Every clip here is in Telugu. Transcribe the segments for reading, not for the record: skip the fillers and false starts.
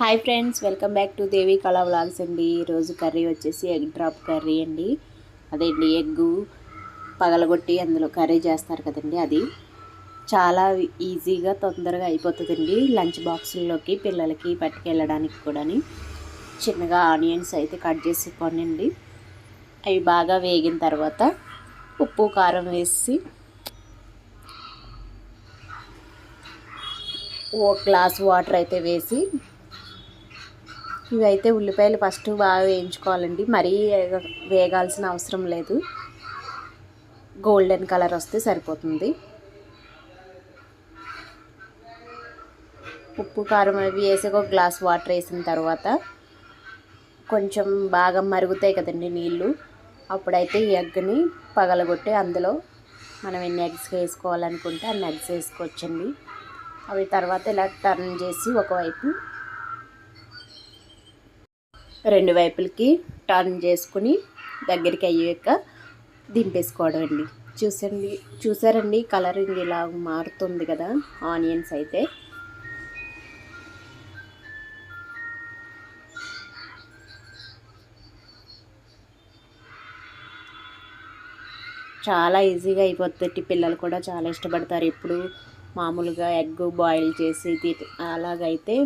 Hi friends, welcome back to Devi Kala vlogs అండి. ఈరోజు కర్రీ వచ్చేసి ఎగ్ డ్రాప్ కర్రీ అండి. అదేంటి, ఎగ్గు పగలగొట్టి అందులో కర్రీ చేస్తారు కదండి. అది చాలా ఈజీగా తొందరగా అయిపోతుందండి. లంచ్ బాక్సుల్లోకి పిల్లలకి పట్టుకెళ్ళడానికి కూడా. చిన్నగా ఆనియన్స్ అయితే కట్ చేసుకోనండి. అవి బాగా వేగిన తర్వాత ఉప్పు కారం వేసి ఓ గ్లాస్ వాటర్ అయితే వేసి, ఇవైతే ఉల్లిపాయలు ఫస్ట్ బాగా వేయించుకోవాలండి. మరీ వేగాల్సిన అవసరం లేదు, గోల్డెన్ కలర్ వస్తే సరిపోతుంది. ఉప్పు కారం అవి వేసి ఒక గ్లాస్ వాటర్ వేసిన తర్వాత కొంచెం బాగా మరుగుతాయి కదండి నీళ్ళు. అప్పుడైతే ఈ ఎగ్ని పగలగొట్టి అందులో మనం ఎన్ని ఎగ్స్ వేసుకోవాలనుకుంటే అన్ని ఎగ్స్ వేసుకోవచ్చండి. అవి తర్వాత ఇలా టర్న్ చేసి ఒకవైపు రెండు వైపులకి టర్న్ చేసుకుని దగ్గరికి అయ్యాక దింపేసుకోవడం అండి. చూసారండి కలరింగ్ ఇలా మారుతుంది కదా ఆనియన్స్ అయితే. చాలా ఈజీగా అయిపోతుంది. పిల్లలు కూడా చాలా ఇష్టపడతారు. ఎప్పుడు మామూలుగా ఎగ్ బాయిల్ చేసి అలాగైతే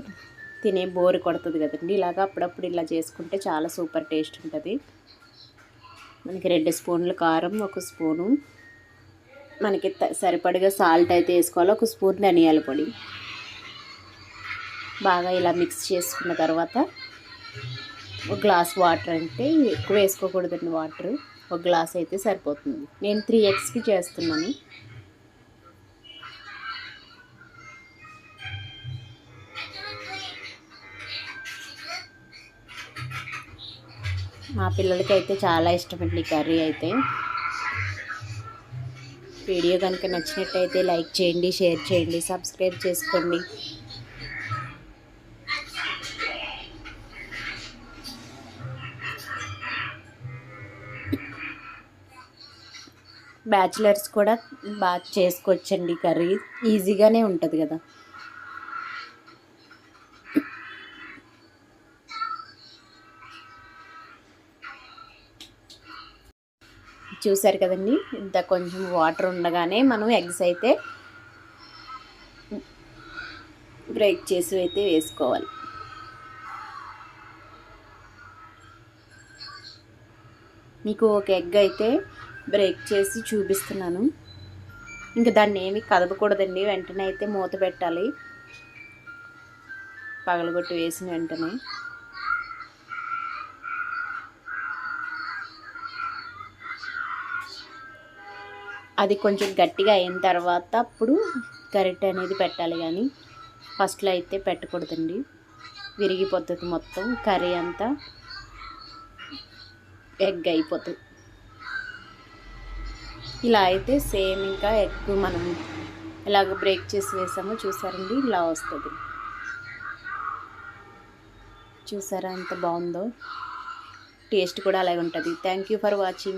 తినే బోరు కొడుతుంది కదండి. ఇలాగ అప్పుడప్పుడు ఇలా చేసుకుంటే చాలా సూపర్ టేస్ట్ ఉంటుంది. మనకి 2 స్పూన్లు కారం, 1 స్పూను మనకి సరిపడిగా సాల్ట్ అయితే వేసుకోవాలి, 1 స్పూన్ ధనియాల పొడి. బాగా ఇలా మిక్స్ చేసుకున్న తర్వాత ఒక గ్లాస్ వాటర్, అంటే ఎక్కువ వేసుకోకూడదండి వాటర్, 1 గ్లాస్ అయితే సరిపోతుంది. నేను 3 ఎగ్స్కి చేస్తున్నాను. మా పిల్లలకి అయితే చాలా ఇష్టమండి ఈ కర్రీ అయితే. వీడియో కనుక నచ్చినట్టయితే లైక్ చేయండి, షేర్ చేయండి, సబ్స్క్రైబ్ చేసుకోండి. బ్యాచిలర్స్ కూడా బాగా చేసుకోవచ్చండి కర్రీ, ఈజీగానే ఉంటుంది కదా. చూసారు కదండి, ఇంత కొంచెం వాటర్ ఉండగానే మనం ఎగ్స్ అయితే బ్రేక్ చేసి అయితే వేసుకోవాలి. మీకు ఒక ఎగ్ అయితే బ్రేక్ చేసి చూపిస్తున్నాను. ఇంకా దాన్ని ఏమి కదపకూడదండి, వెంటనే అయితే మూత పెట్టాలి పగలగొట్టి వేసిన వెంటనే. అది కొంచెం గట్టిగా అయిన తర్వాత అప్పుడు గరిటె అనేది పెట్టాలి, కానీ ఫస్ట్లో అయితే పెట్టకూడదండి, విరిగిపోతుంది మొత్తం కర్రీ అంతా, ఎగ్ అయిపోతుంది. ఇలా అయితే సేమ్ ఇంకా ఎగ్ మనం ఇలాగ బ్రేక్ చేసి వేసామో చూసారండి, ఇలా వస్తుంది. చూసారా ఎంత బాగుందో, టేస్ట్ కూడా అలాగే ఉంటుంది. Thank you for watching.